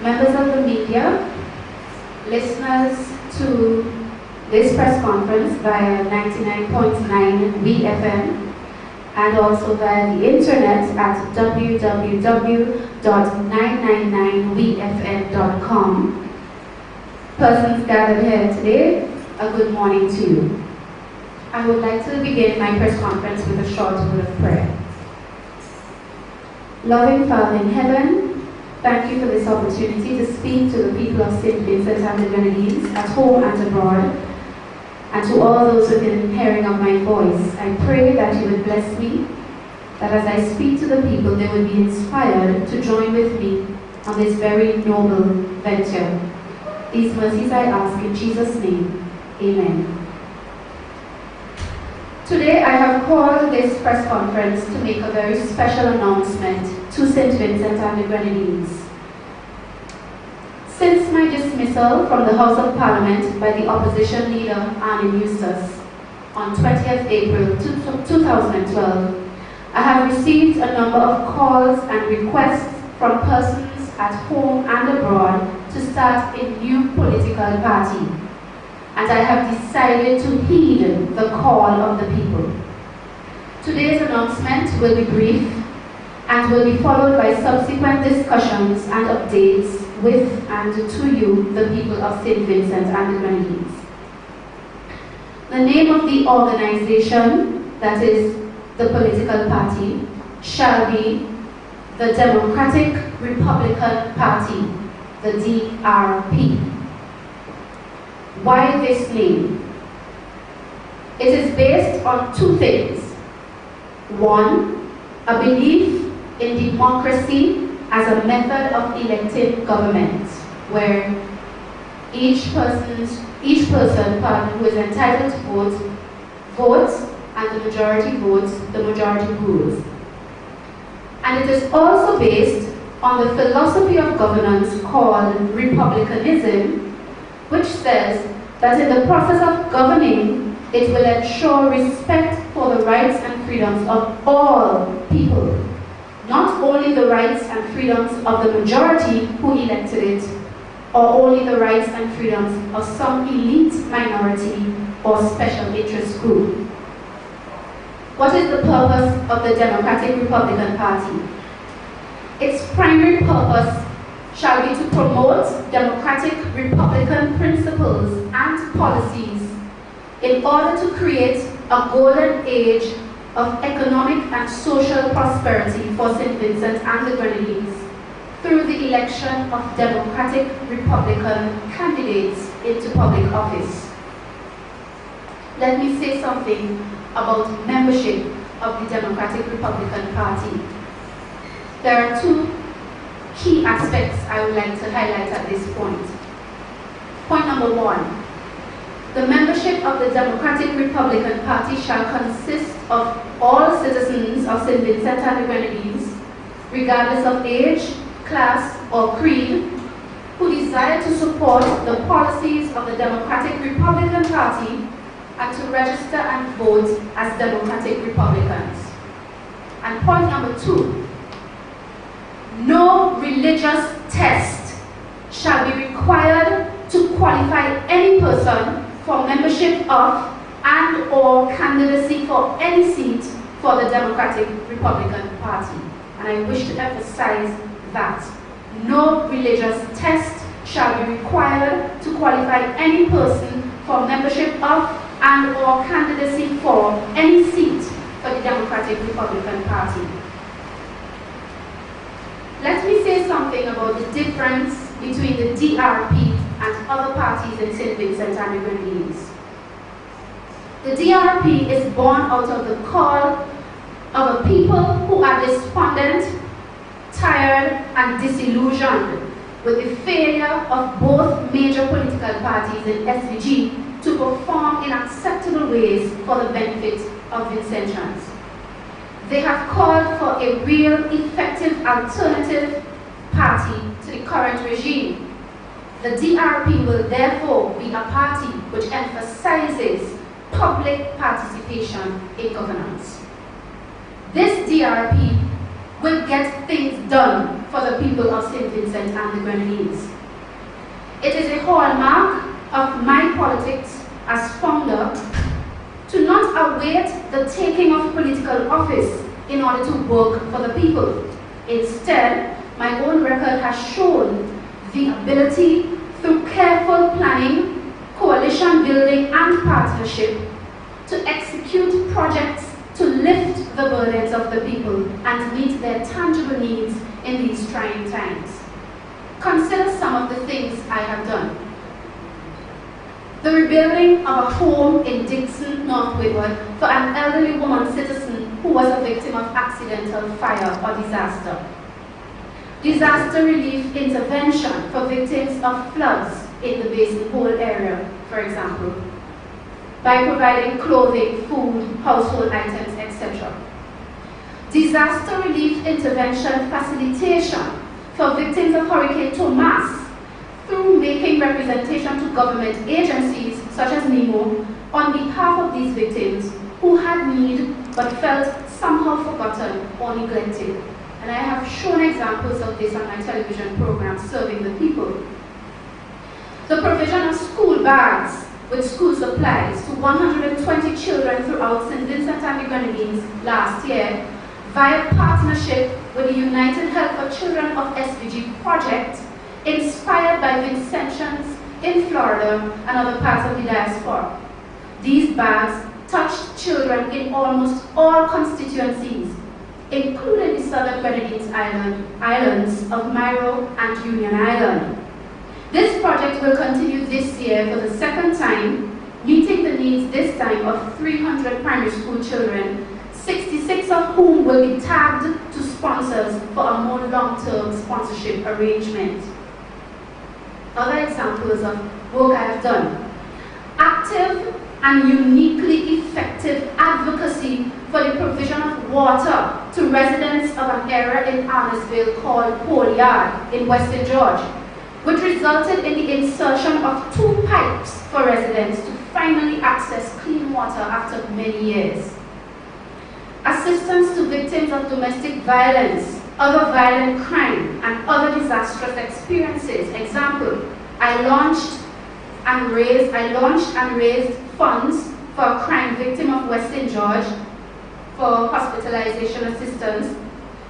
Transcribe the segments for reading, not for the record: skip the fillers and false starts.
members of the media, listeners to this press conference via 99.9 WeFM, and also via the internet at www.999wefm.com. Persons gathered here today, a good morning to you. I would like to begin my press conference with a short word of prayer. Loving Father in heaven, thank you for this opportunity to speak to the people of St. Vincent and the Grenadines at home and abroad, and to all those within hearing of my voice. I pray that you would bless me, that as I speak to the people, they would be inspired to join with me on this very noble venture. These mercies I ask in Jesus' name. Amen. Today I have called this press conference to make a very special announcement to St. Vincent and the Grenadines. Since my dismissal from the House of Parliament by the opposition leader Anesia on 20th April 2012, I have received a number of calls and requests from persons at home and abroad to start a new political party, and I have decided to heed the call of the people. Today's announcement will be brief and will be followed by subsequent discussions and updates with and to you, the people of St. Vincent and the Grenadines. The name of the organization, that is the political party, shall be the Democratic Republican Party, the DRP. Why this name? It is based on two things. One, a belief in democracy as a method of electing government, where each person who is entitled to votes, and the majority votes, the majority rules. And it is also based on the philosophy of governance called republicanism, which says that in the process of governing, it will ensure respect for the rights and freedoms of all people, not only the rights and freedoms of the majority who elected it, or only the rights and freedoms of some elite minority or special interest group. What is the purpose of the Democratic Republican Party? Its primary purpose shall be to promote democratic republican principles and policies in order to create a golden age of economic and social prosperity for St. Vincent and the Grenadines through the election of democratic republican candidates into public office. Let me say something about membership of the Democratic Republican Party. There are two key aspects I would like to highlight at this point. Point number one, the membership of the Democratic Republican Party shall consist of all citizens of St. Vincent and the Grenadines, regardless of age, class, or creed, who desire to support the policies of the Democratic Republican Party and to register and vote as Democratic Republicans. And point number two, no religious test shall be required to qualify any person for membership of and or candidacy for any seat for the Democratic Republican Party. And I wish to emphasize that. No religious test shall be required to qualify any person for membership of and or candidacy for any seat for the Democratic Republican Party. Let me say something about the difference between the DRP and other parties in St. Vincent and the Grenadines. The DRP is born out of the call of a people who are despondent, tired, and disillusioned with the failure of both major political parties in SVG to perform in acceptable ways for the benefit of Vincentians. They have called for a real, effective alternative party to the current regime. The DRP will therefore be a party which emphasizes public participation in governance. This DRP will get things done for the people of St. Vincent and the Grenadines. It is a hallmark of my politics as founder to not await the taking of political office in order to work for the people. Instead, my own record has shown the ability through careful planning, coalition building and partnership to execute projects to lift the burdens of the people and meet their tangible needs in these trying times. Consider some of the things I have done. The rebuilding of a home in Dixon, North Windward for an elderly woman citizen who was a victim of accidental fire or disaster. Disaster relief intervention for victims of floods in the Basin Hole area, for example, by providing clothing, food, household items, etc. Disaster relief intervention facilitation for victims of Hurricane Thomas through making representation to government agencies such as NEMO on behalf of these victims who had need but felt somehow forgotten or neglected. And I have shown examples of this on my television program, Serving the People. The provision of school bags with school supplies to 120 children throughout St. Vincent and the Grenadines last year via partnership with the United Help for Children of SVG project inspired by Vincentians in Florida and other parts of the diaspora. These bags touched children in almost all constituencies, including the Southern Grenadines islands of Myro and Union Island. This project will continue this year for the second time, meeting the needs this time of 300 primary school children, 66 of whom will be tagged to sponsors for a more long-term sponsorship arrangement. Other examples of work I have done. Active and uniquely effective advocacy for the provision of water to residents of an area in Arnesville called Pole Yard in Western George, which resulted in the insertion of 2 pipes for residents to finally access clean water after many years. Assistance to victims of domestic violence, other violent crime, and other disastrous experiences. Example, I launched and raised funds for a crime victim of Western George for hospitalization assistance,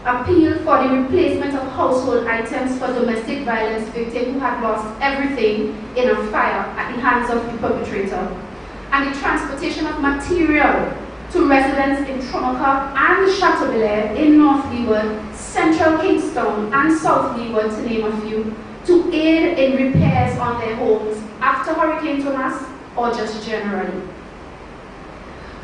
appeal for the replacement of household items for domestic violence victims who had lost everything in a fire at the hands of the perpetrator, and the transportation of material to residents in Trumaka and Chateaubelair in North Leeward, Central Kingstown and South Leeward, to name a few, to aid in repairs on their homes after Hurricane Thomas or just generally.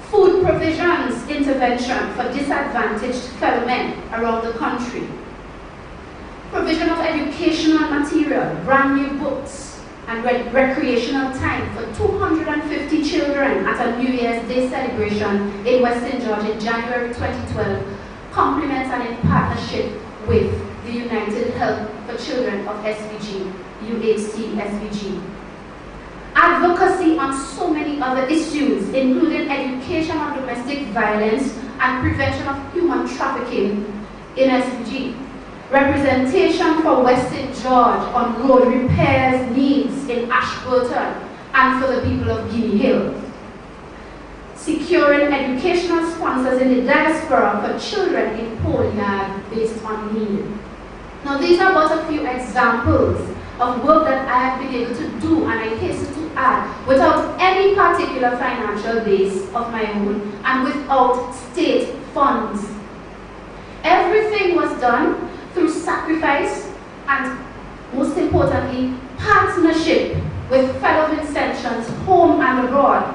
Food provisions intervention for disadvantaged fellow men around the country. Provision of educational material, brand new books, and recreational time for 250 children at a New Year's Day celebration in Western George in January 2012, complements and in partnership with the United Help for Children of SVG, UHC SVG. Advocacy on so many other issues, including education on domestic violence and prevention of human trafficking in SVG. Representation for Western George on road repairs needs in Ashburton and for the people of Guinea Hill. Securing educational sponsors in the diaspora for children in Pole Yard based on need. Now these are but a few examples of work that I have been able to do, and I hasten to add, without any particular financial base of my own and without state funds. Everything was done through sacrifice and, most importantly, partnership with fellow Vincentians home and abroad,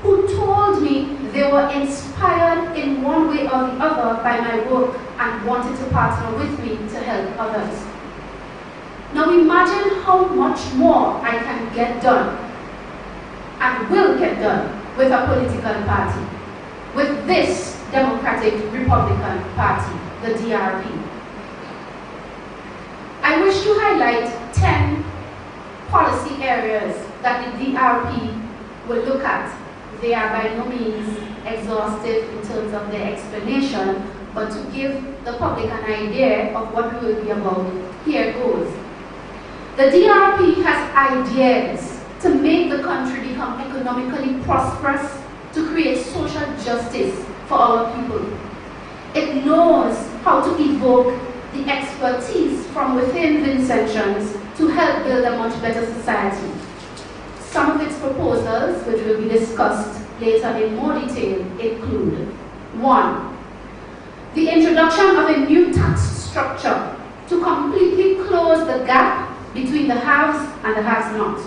who told me they were inspired in one way or the other by my work and wanted to partner with me to help others. Now imagine how much more I can get done and will get done with a political party, with this Democratic Republican Party, the DRP. I wish to highlight 10 policy areas that the DRP will look at. They are by no means exhaustive in terms of their explanation, but to give the public an idea of what we will be about, here goes. The DRP has ideas to make the country become economically prosperous, to create social justice for our people. It knows how to evoke the expertise from within Vincentians to help build a much better society. Some of its proposals, which will be discussed later in more detail, include: 1. The introduction of a new tax structure to completely close the gap between the haves and the have-nots,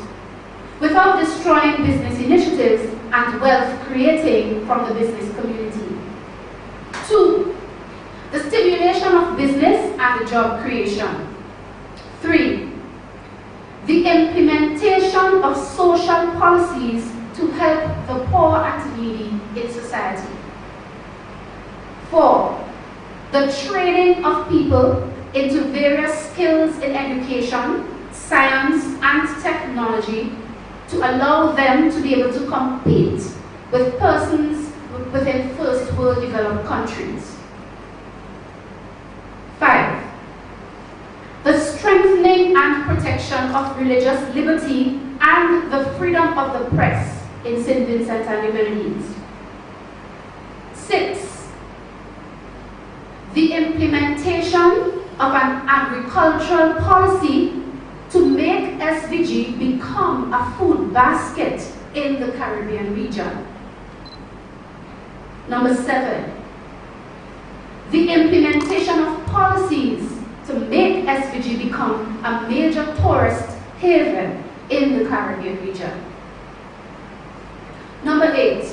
without destroying business initiatives and wealth creating from the business community. 2. The stimulation of business and job creation. 3. The implementation of social policies to help the poor and needy in society. 4. The training of people into various skills in education, science, and technology to allow them to be able to compete with persons within first world developed countries. 5. The strengthening and protection of religious liberty and the freedom of the press in St. Vincent and the Grenadines. 6. The implementation of an agricultural policy to make SVG become a food basket in the Caribbean region. Number 7. The implementation of policies to make SVG become a major tourist haven in the Caribbean region. Number 8.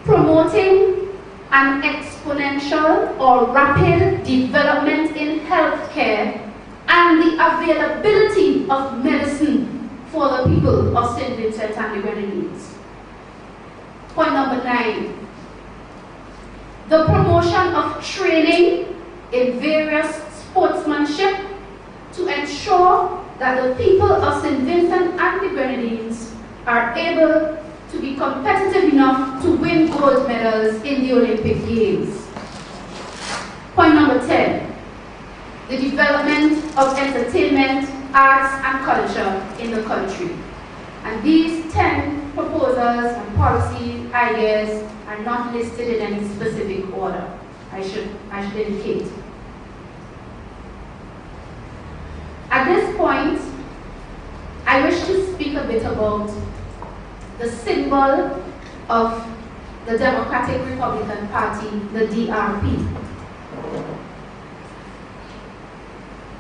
Promoting an exponential or rapid development in healthcare and the availability of medicine for the people of St. Vincent and the Grenadines. Point number 9. The promotion of training in various sportsmanship to ensure that the people of St. Vincent and the Grenadines are able to be competitive enough to win gold medals in the Olympic Games. Point number 10. The development of entertainment, arts, and culture in the country. And these 10 proposals and policy ideas are not listed in any specific order. I should indicate. At this point, I wish to speak a bit about the symbol of the Democratic Republican Party, the DRP.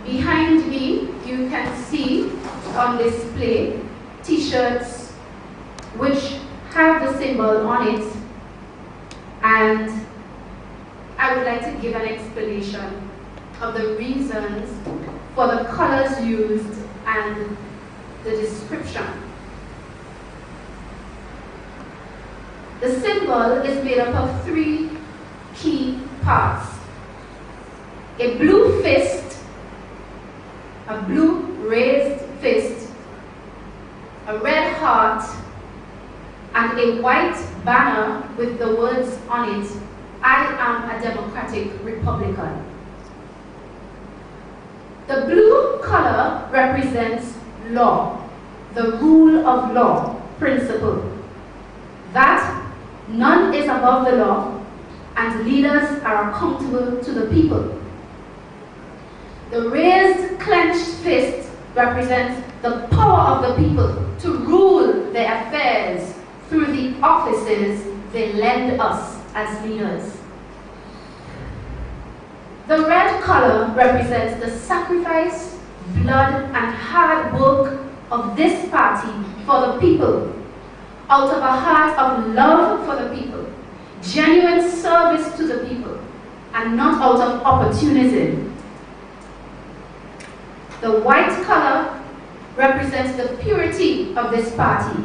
Behind me, you can see on display t-shirts which have the symbol on it, and I would like to give an explanation of the reasons for the colors used and the description. The symbol is made up of 3 key parts: a blue fist, a blue raised fist, a red heart, and a white banner with the words on it, "I am a Democratic Republican." The blue color represents law, the rule of law principle, that none is above the law and leaders are accountable to the people. The raised clenched fist represents the power of the people to rule their affairs through the offices they lend us as leaders. The red color represents the sacrifice, blood, and hard work of this party for the people, out of a heart of love for the people, genuine service to the people, and not out of opportunism. The white color represents the purity of this party.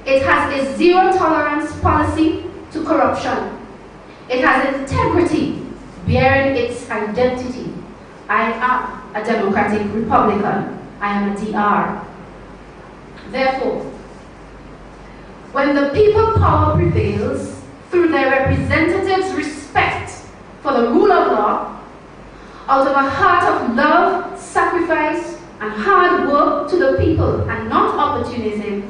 It has a zero-tolerance policy to corruption. It has integrity, bearing its identity. I am a Democratic Republican. I am a DR. Therefore, when the people power prevails, through their representatives' respect for the rule of law, out of a heart of love, sacrifice, and hard work to the people and not opportunism,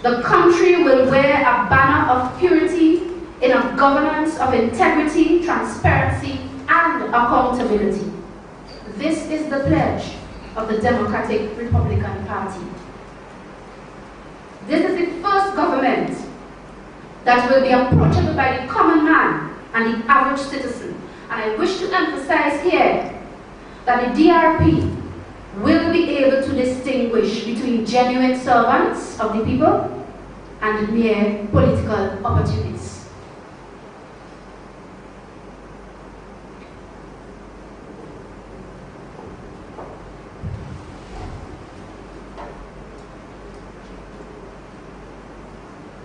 the country will wear a banner of purity in a governance of integrity, transparency, and accountability. This is the pledge of the Democratic Republican Party. This is the first government that will be approachable by the common man and the average citizen. And I wish to emphasize here that the DRP will be able to distinguish between genuine servants of the people and mere political opportunists.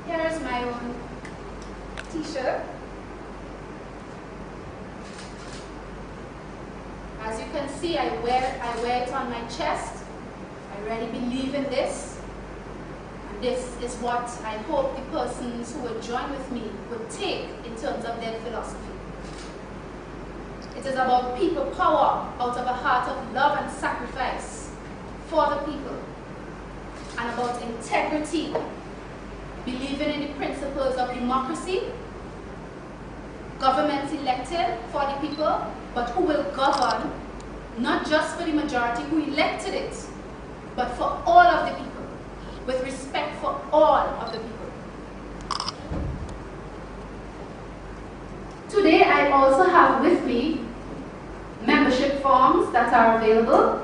Here is my own t-shirt. As you can see, I wear it on my chest. I really believe in this. And this is what I hope the persons who will join with me would take in terms of their philosophy. It is about people power out of a heart of love and sacrifice for the people. And about integrity, believing in the principles of democracy, governments elected for the people, but who will govern not just for the majority who elected it, but for all of the people, with respect for all of the people. Today I also have with me membership forms that are available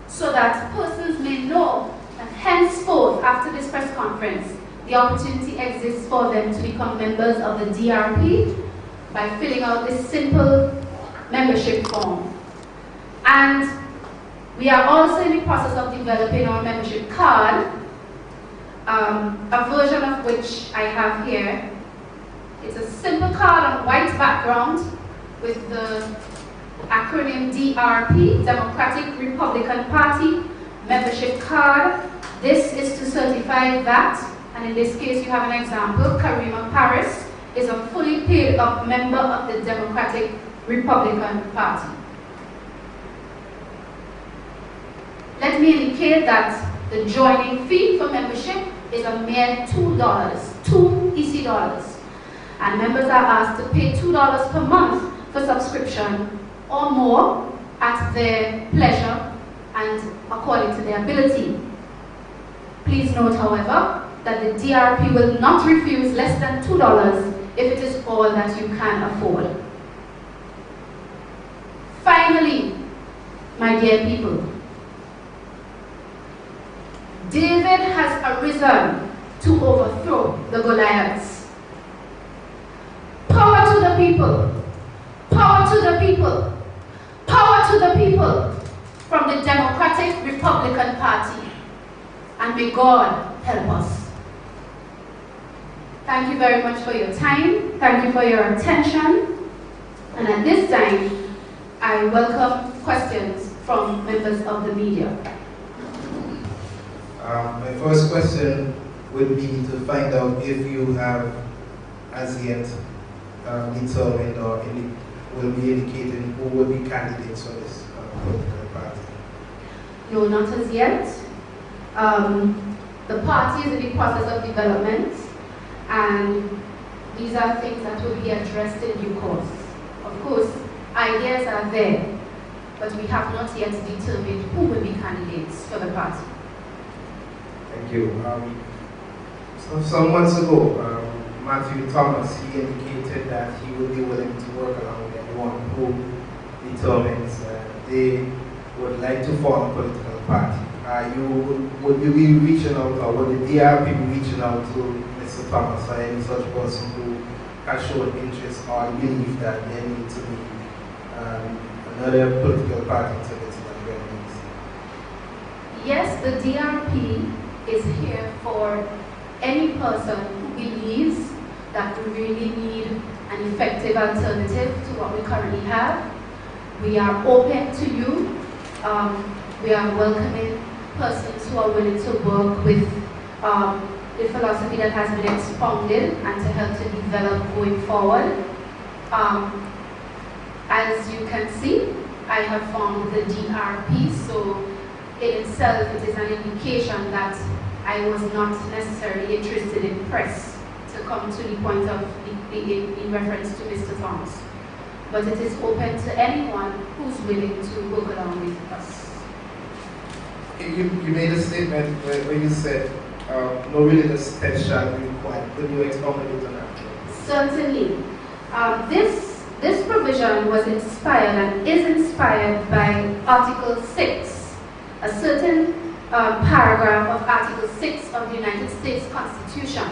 so that persons may know that henceforth after this press conference, the opportunity exists for them to become members of the DRP by filling out this simple membership form. And we are also in the process of developing our membership card, a version of which I have here. It's a simple card on white background with the acronym DRP, Democratic Republican Party membership card. This is to certify that, and in this case you have an example. Karima Paris is a fully paid up member of the Democratic Republican Party. Let me indicate that the joining fee for membership is a mere $2, 2 EC dollars. And members are asked to pay $2 per month for subscription or more at their pleasure and according to their ability. Please note, however, that the DRP will not refuse less than $2 if it is all that you can afford. Finally, my dear people, David has arisen to overthrow the Goliaths. Power to the people, power to the people, power to the people from the Democratic Republican Party. And may God help us. Thank you very much for your time. Thank you for your attention. And at this time, I welcome questions from members of the media. My first question would be to find out if you have as yet determined or will be indicating who will be candidates for this political party. No, not as yet. The party is in the process of development, and these are things that will be addressed in due course. Of course, ideas are there, but we have not yet determined who will be candidates for the party. Thank you. Some months ago, Matthew Thomas, he indicated that he would be willing to work along with anyone who determines they would like to form a political party. Would you be reaching out, or would the DRP be reaching out to Mr. Thomas or any such person who has shown interest or believe that there needs to be another political party to get to the Grenadines? Yes, the DRP is here for any person who believes that we really need an effective alternative to what we currently have. We are open to you. We are welcoming persons who are willing to work with the philosophy that has been expounded and to help to develop going forward. As you can see, I have formed the DRP, so in itself it is an indication that I was not necessarily interested in press to come to the point of in reference to Mr. Thomas. But it is open to anyone who's willing to work along with us. You made a statement where you said no religious test shall be required. Could you expound a bit on that? Certainly. This provision was inspired and is inspired by Article 6, a certain paragraph of Article 6 of the United States Constitution,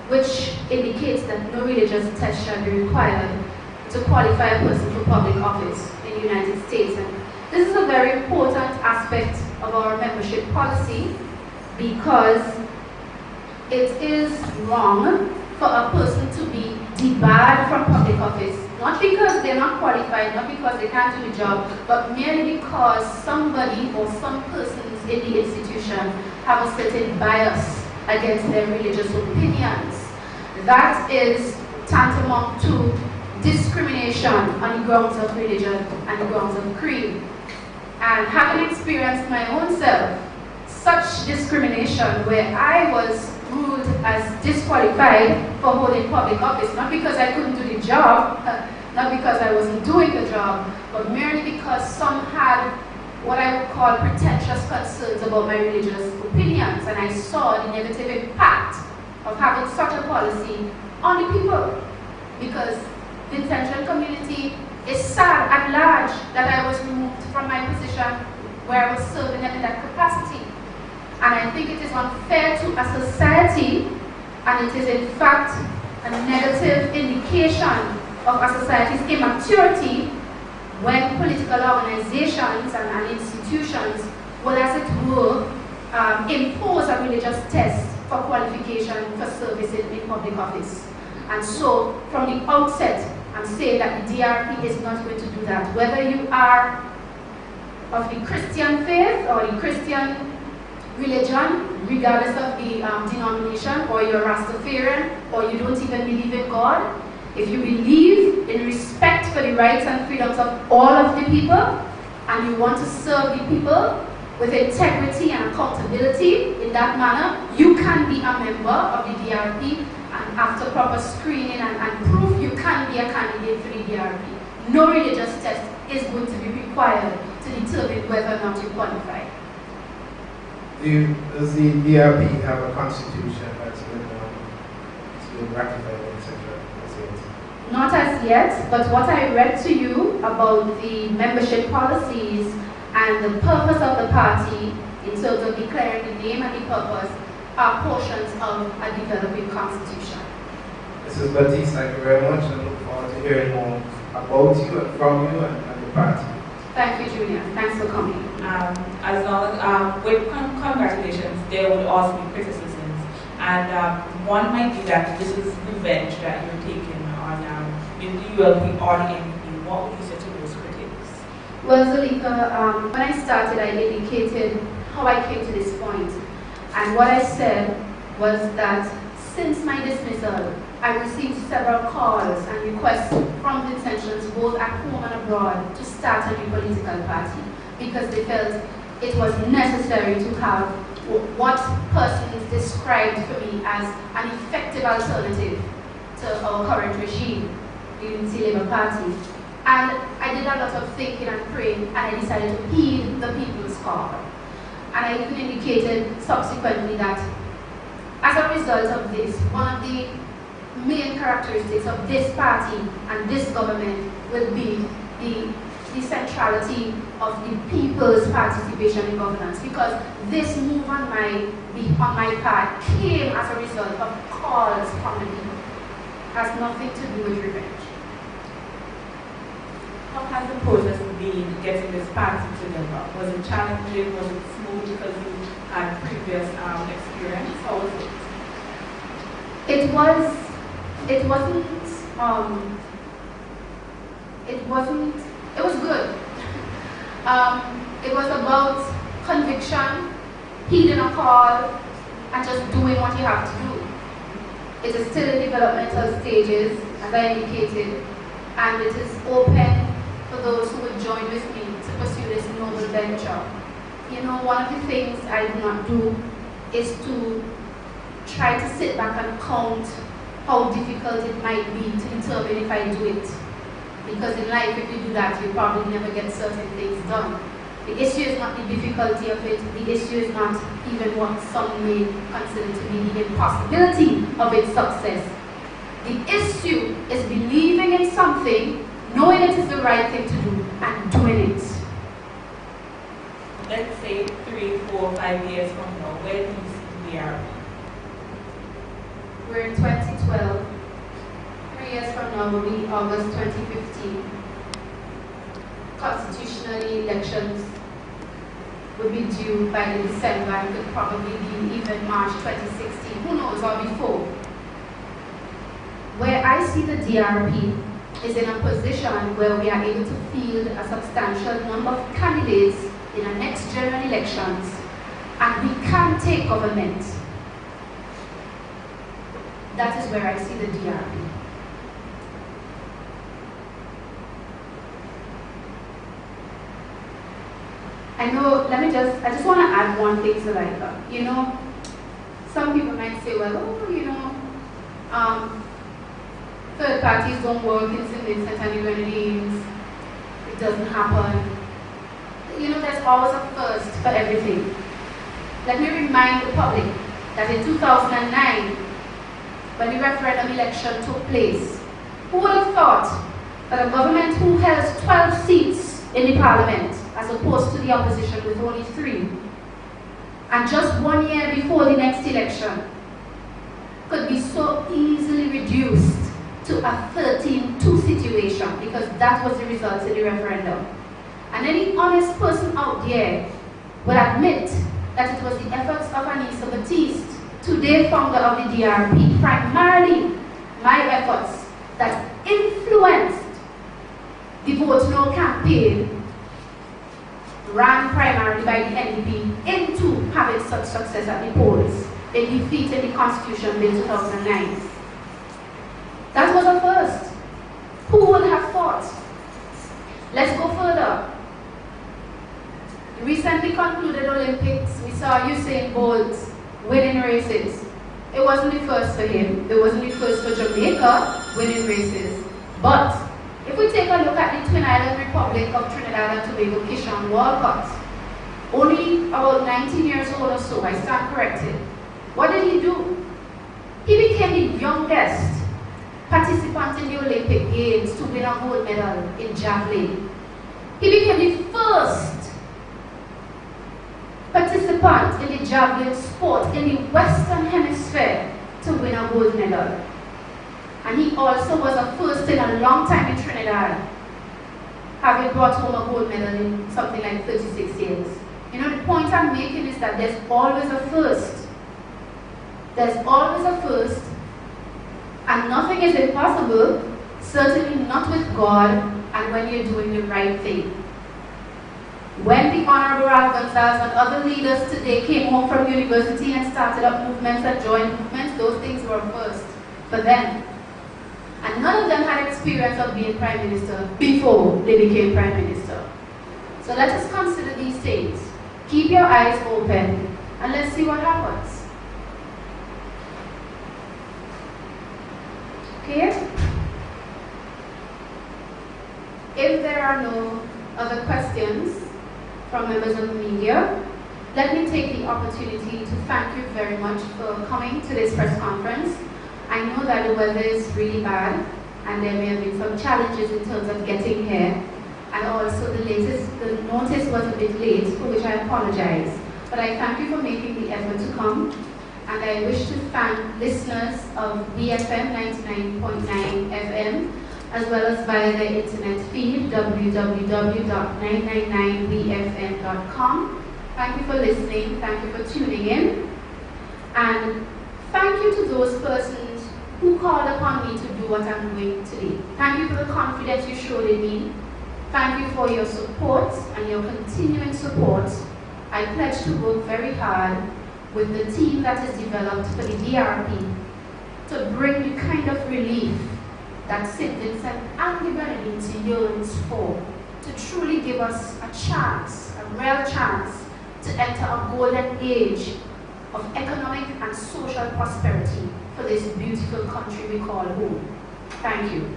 which indicates that no religious test shall be required to qualify a person for public office in the United States. And this is a very important aspect of our membership policy because it is wrong for a person to be debarred from public office, not because they're not qualified, not because they can't do the job, but merely because somebody or some persons in the institution have a certain bias against their religious opinions. That is tantamount to discrimination on the grounds of religion and the grounds of creed. And having experienced my own self such discrimination where I was ruled as disqualified for holding public office, not because I couldn't do the job, not because I wasn't doing the job, but merely because some had what I would call pretentious concerns about my religious opinions, and I saw the negative impact of having such a policy on the people, because the Vincentian community is sad at large that I was removed from my position where I was serving them in that capacity. And I think it is unfair to a society, and it is in fact a negative indication of a society's immaturity when political organizations and institutions will, as it were, impose a religious test for qualification for service in public office. And so, from the outset, I'm saying that the DRP is not going to do that. Whether you are of the Christian faith or the Christian religion, regardless of the denomination, or you're Rastafarian, or you don't even believe in God, if you believe in respect for the rights and freedoms of all of the people, and you want to serve the people with integrity and accountability in that manner, you can be a member of the DRP, and after proper screening and proof, you can be a candidate for the DRP. No religious test is going to be required to determine whether or not you qualify. Does the DRP have a constitution that's been ratified, etc.? Not as yet, but what I read to you about the membership policies and the purpose of the party in terms of declaring the name and the purpose are portions of a developing constitution. Mrs. Baptiste, thank you very much, and look forward to hearing more about you and from you and the party. Thank you, Julia. Thanks for coming. As long as, with congratulations, there would also be criticisms. And one might be that this is revenge that you're taking on the ULP or the NPP. What would you say to those critics? Well, Zalika, when I started, I indicated how I came to this point. And what I said was that since my dismissal, I received several calls and requests from Vincentians both at home and abroad to start a new political party because they felt it was necessary to have what persons described for me as an effective alternative to our current regime, the Unity Labour Party. And I did a lot of thinking and praying, and I decided to heed the people's call. And I even indicated subsequently that as a result of this, one of the main characteristics of this party and this government will be the centrality of the people's participation in governance, because this move on my part came as a result of calls from the people. It has nothing to do with revenge. How has the process been getting this party together? Was it challenging? Was it smooth because you had previous experience? How was it? It wasn't it was good. It was about conviction, heeding a call, and just doing what you have to do. It is still in developmental stages, as I indicated. and it is open for those who would join with me to pursue this noble venture. You know, one of the things I do not do is to try to sit back and count how difficult it might be to determine if I do it. Because in life, if you do that, you probably never get certain things done. The issue is not the difficulty of it, the issue is not even what some may consider to be the impossibility of its success. The issue is believing in something, knowing it is the right thing to do, and doing it. Let's say 3, 4, 5 years from now, where do you see the DRP? We're in 2012. 3 years from now will be August 2015. Constitutionally, elections will be due by the December and could probably be even March 2016. Who knows, or before. Where I see the DRP is in a position where we are able to field a substantial number of candidates in the next general elections, and we can take government. That is where I see the DRP. I know, I just want to add one thing to that. You know, some people might say, well, oh, you know, third parties don't work in St. Vincent and the Grenadines. It doesn't happen. You know, there's always a first for everything. Let me remind the public that in 2009, when the referendum election took place, who would have thought that a government who has 12 seats in the parliament, as opposed to the opposition with only 3, and just 1 year before the next election, could be so easily reduced to a 13-2 situation, because that was the results in the referendum. And any honest person out there will admit that it was the efforts of Anesia Baptiste, today founder of the DRP, primarily my efforts, that influenced the Vote No campaign, ran primarily by the NDP, into having such success at the polls in defeating the Constitution Bill 2009. That was a first. Who would have thought? Let's go further. The recently concluded Olympics, we saw Usain Bolt winning races. It wasn't the first for him. It wasn't the first for Jamaica winning races. But if we take a look at the Twin Island Republic of Trinidad and Tobago, Kingstown St, only about 19 years old or so, I stand corrected. What did he do? He became the youngest participant in the Olympic Games to win a gold medal in javelin. He became the first participant in the javelin sport in the Western Hemisphere to win a gold medal. And he also was a first in a long time in Trinidad, having brought home a gold medal in something like 36 years. You know, the point I'm making is that there's always a first. There's always a first, and nothing is impossible, certainly not with God, and when you're doing the right thing. When the Honorable Ralph Gonzalez and other leaders today came home from university and started up movements and joined movements, those things were first for them. And none of them had experience of being Prime Minister before they became Prime Minister. So let us consider these things. Keep your eyes open and let's see what happens. Okay? If there are no other questions from members of the media, let me take the opportunity to thank you very much for coming to this press conference. I know that the weather is really bad and there may have been some challenges in terms of getting here, and also the notice was a bit late, for which I apologize. But I thank you for making the effort to come, and I wish to thank listeners of BFM 99.9 FM, as well as via the internet feed, www.999bfm.com. Thank you for listening, thank you for tuning in, and thank you to those persons who called upon me to do what I'm doing today. Thank you for the confidence you showed in me. Thank you for your support and your continuing support. I pledge to work very hard with the team that is developed for the DRP to bring the kind of relief that St. Vincent and the Grenadines yearns for, to truly give us a chance, a real chance, to enter a golden age of economic and social prosperity for this beautiful country we call home. Thank you.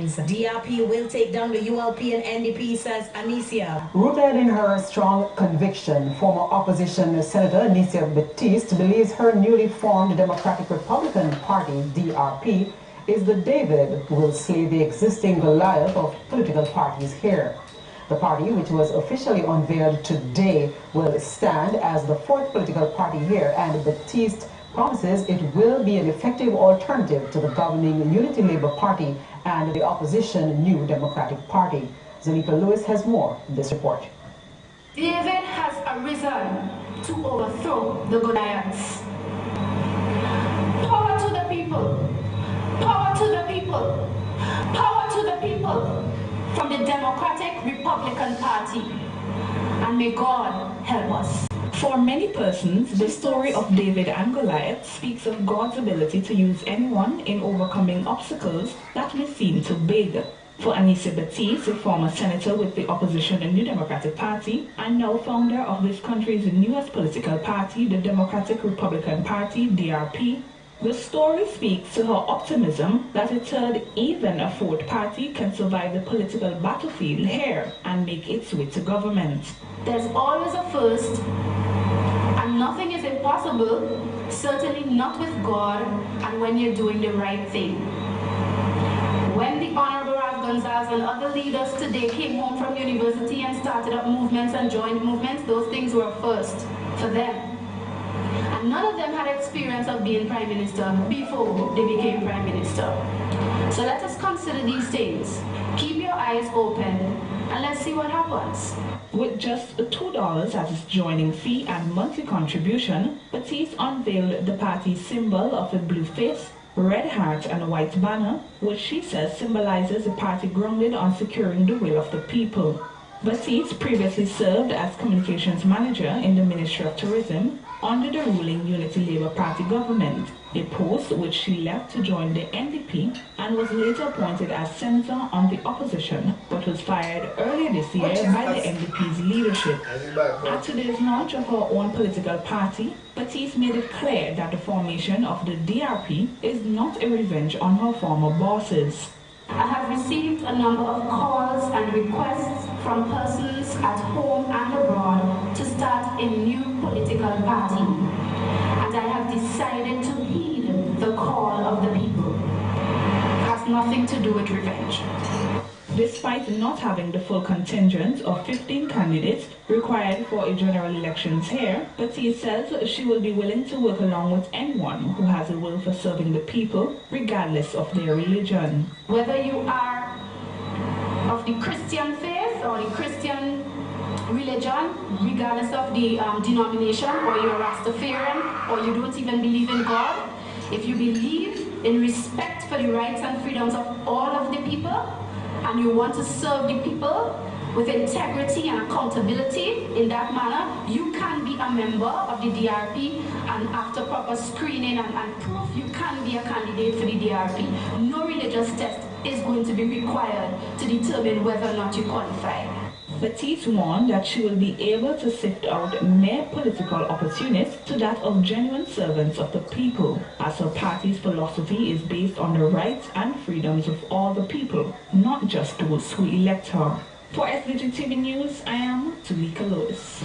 DRP will take down the ULP and NDP, says Anesia. Rooted in her strong conviction, former opposition Senator Anesia Baptiste believes her newly formed Democratic Republican Party, DRP, is the David who will slay the existing Goliath of political parties here. The party, which was officially unveiled today, will stand as the fourth political party here, and Baptiste promises it will be an effective alternative to the governing Unity Labour Party and the opposition New Democratic Party. Zanika Lewis has more in this report. David has arisen to overthrow the Goliaths. Power to the people. Power to the people. Power to the people from the Democratic Republican Party. And may God help us. For many persons, the story of David and Goliath speaks of God's ability to use anyone in overcoming obstacles that may seem too big. For Anesia Baptiste, a former senator with the opposition and New Democratic Party, and now founder of this country's newest political party, the Democratic Republican Party, DRP, the story speaks to her optimism that a third, even a fourth party can survive the political battlefield here and make its way to government. There's always a first, and nothing is impossible, certainly not with God and when you're doing the right thing. When the Honorable Ralph Gonzalez and other leaders today came home from university and started up movements and joined movements, those things were first for them. And none of them had experience of being Prime Minister before they became Prime Minister. So let us consider these things. Keep your eyes open and let's see what happens. With just $2 as its joining fee and monthly contribution, Baptiste unveiled the party's symbol of a blue face, red heart and a white banner, which she says symbolizes a party grounded on securing the will of the people. Baptiste previously served as communications manager in the Ministry of Tourism under the ruling Unity Labour Party government, a post which she left to join the NDP and was later appointed as senator on the opposition, but was fired earlier this year by the NDP's leadership. At today's launch of her own political party, Baptiste made it clear that the formation of the DRP is not a revenge on her former bosses. I have received a number of calls and requests from persons at home and abroad to start a new political party. And I have decided to heed the call of the people. It has nothing to do with revenge. Despite not having the full contingent of 15 candidates required for a general elections here, Baptiste says she will be willing to work along with anyone who has a will for serving the people, regardless of their religion. Whether you are of the Christian faith or the Christian religion, regardless of the denomination, or you're Rastafarian, or you don't even believe in God, if you believe in respect for the rights and freedoms of all of the people, and you want to serve the people with integrity and accountability in that manner, you can be a member of the DRP, and after proper screening and proof, you can be a candidate for the DRP. No religious test is going to be required to determine whether or not you qualify. Baptiste warned that she will be able to sift out mere political opportunists to that of genuine servants of the people, as her party's philosophy is based on the rights and freedoms of all the people, not just those who elect her. For SVGTV News, I am Zanika Lewis.